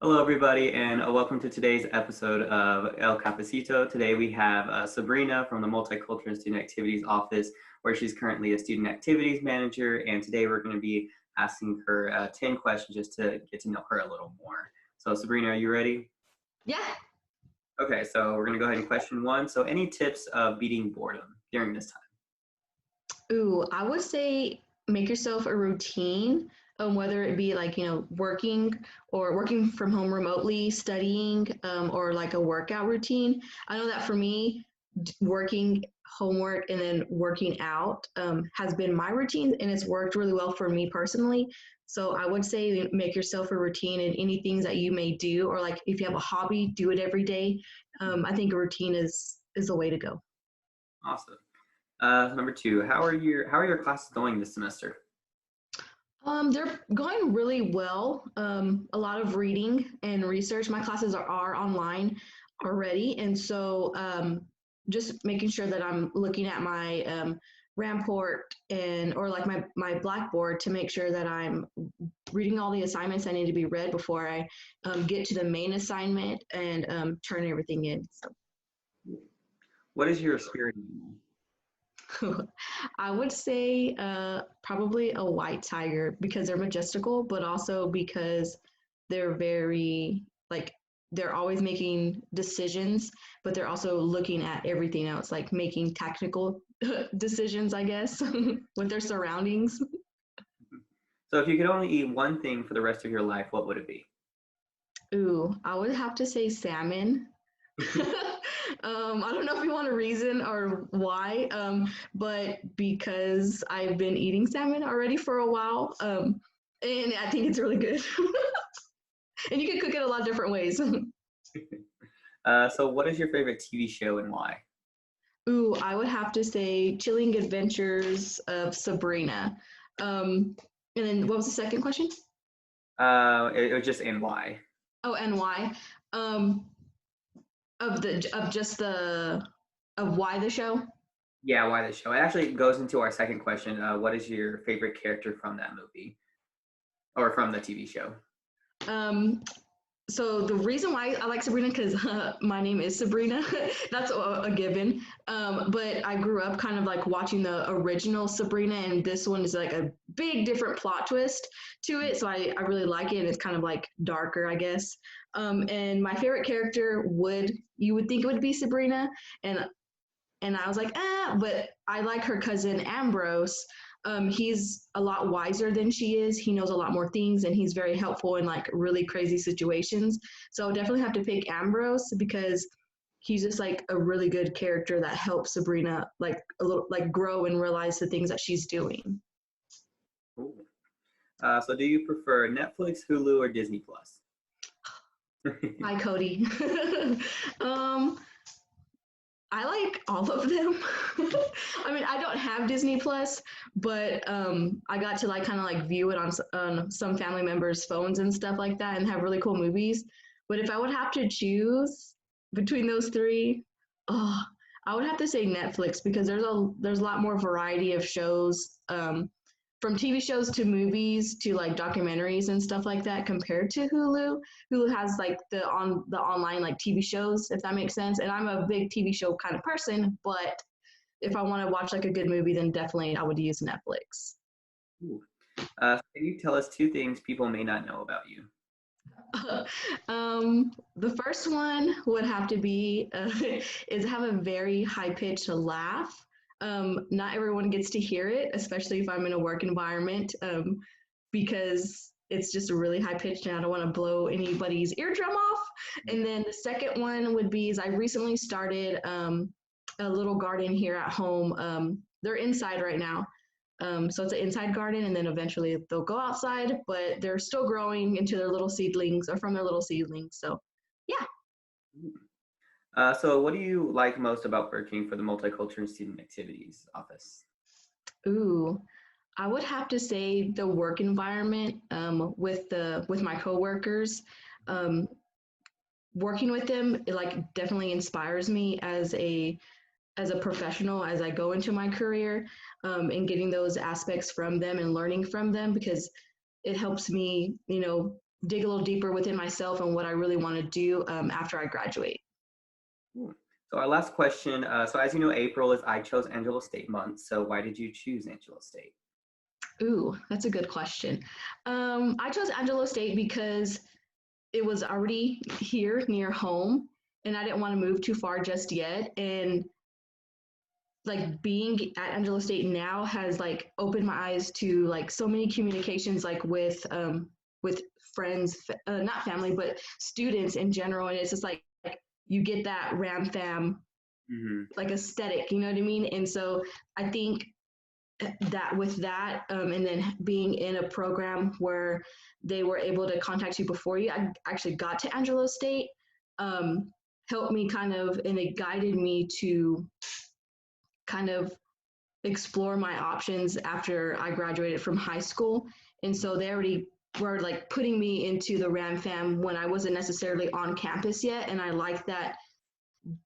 Hello, everybody, and welcome to today's episode of El Cafecito. Today we have Sabrina from the Multicultural and Student Activities office, where she's currently a student activities manager. And today we're going to be asking her 10 questions just to get to know her a little more. So, Sabrina, are you ready? Yeah. Okay, so we're going to go ahead and question one. So, any tips of beating boredom during this time? Ooh, I would say make yourself a routine, whether it be like, working or working from home remotely, studying, or like a workout routine. I know that for me, working homework and then working out has been my routine and it's worked really well for me personally. So I would say make yourself a routine in any things that you may do, or like if you have a hobby, do it every day. I think a routine is the way to go. Awesome. Number two, how are your classes going this semester? They're going really well. A lot of reading and research. My classes are online already, and so just making sure that I'm looking at my Ramport and or like my Blackboard to make sure that I'm reading all the assignments I need to be read before I get to the main assignment and turn everything in. So What is your spirit animal? I would say probably a white tiger because they're majestical, but also because they're very like they're always making decisions, but they're also looking at everything else, like making tactical decisions, I guess, with their surroundings. So, if you could only eat one thing for the rest of your life, what would it be? Ooh, I would have to say salmon. I don't know if you want a reason or why, but because I've been eating salmon already for a while, and I think it's really good. And you can cook it a lot of different ways. So, what is your favorite TV show and why? Ooh, I would have to say Chilling Adventures of Sabrina. And then what was the second question? It was just and why. Oh, and why? Um, of just the of why the show. Yeah, why the show? It actually goes into our second question. What is your favorite character from that movie or from the TV show? Um, so the reason why I like Sabrina because my name is Sabrina. That's a given. But I grew up kind of like watching the original Sabrina, and this one is like a big different plot twist to it. So I really like it, and it's kind of like darker, I guess. And my favorite character would you would think it would be Sabrina, and I was like, but I like her cousin Ambrose. He's a lot wiser than she is. He knows a lot more things, and he's very helpful in like really crazy situations. So I would definitely have to pick Ambrose because he's just like a really good character that helps Sabrina like a little like grow and realize the things that she's doing. Cool. So, do you prefer Netflix, Hulu, or Disney Plus? Hi, Cody. um, I like all of them. I mean, I don't have Disney Plus, but I got to like kind of like view it on some family members' phones and stuff like that, and have really cool movies. But if I would have to choose between those three, oh, I would have to say Netflix because there's a lot more variety of shows, from TV shows to movies to like documentaries and stuff like that compared to Hulu. Hulu has like the online like TV shows, if that makes sense. And I'm a big TV show kind of person, but if I want to watch like a good movie, then definitely I would use Netflix. Ooh. Can you tell us two things people may not know about you? The first one would have to be is have a very high pitched laugh. Not everyone gets to hear it, especially if I'm in a work environment, because it's just a really high pitched and I don't want to blow anybody's eardrum off. And then the second one would be is I recently started a little garden here at home. They're inside right now. So it's an inside garden, and then eventually they'll go outside, but they're still growing into their little seedlings or from their little seedlings. So, yeah. So, what do you like most about working for the Multicultural and Student Activities office? Ooh, I would have to say the work environment with my coworkers. Um, Working with them, it like definitely inspires me as a professional as I go into my career, and getting those aspects from them and learning from them because it helps me, dig a little deeper within myself and what I really want to do after I graduate. Cool. So our last question, so as you know, April is I Chose Angelo State month. So why did you choose Angelo State? Ooh, that's a good question. I chose Angelo State because it was already here near home and I didn't want to move too far just yet. And like being at Angelo State now has like opened my eyes to like so many communications like with friends, not family, but students in general. And it's just like you get that Ram Fam Mm-hmm. like aesthetic, you know what I mean? And so I think that with that and then being in a program where they were able to contact you before you actually got to Angelo State helped me kind of, and it guided me to kind of explore my options after I graduated from high school. And so they already were like putting me into the Ram Fam when I wasn't necessarily on campus yet. And I liked that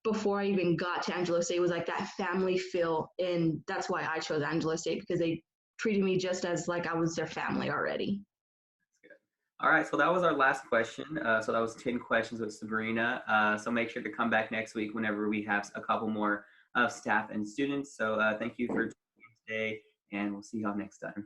before I even got to Angelo State was like that family feel. And that's why I chose Angelo State, because they treated me just as like I was their family already. All right, so that was our last question. So that was 10 questions with Sabrina. So make sure to come back next week whenever we have a couple more staff and students. So thank you for joining today, and we'll see y'all next time.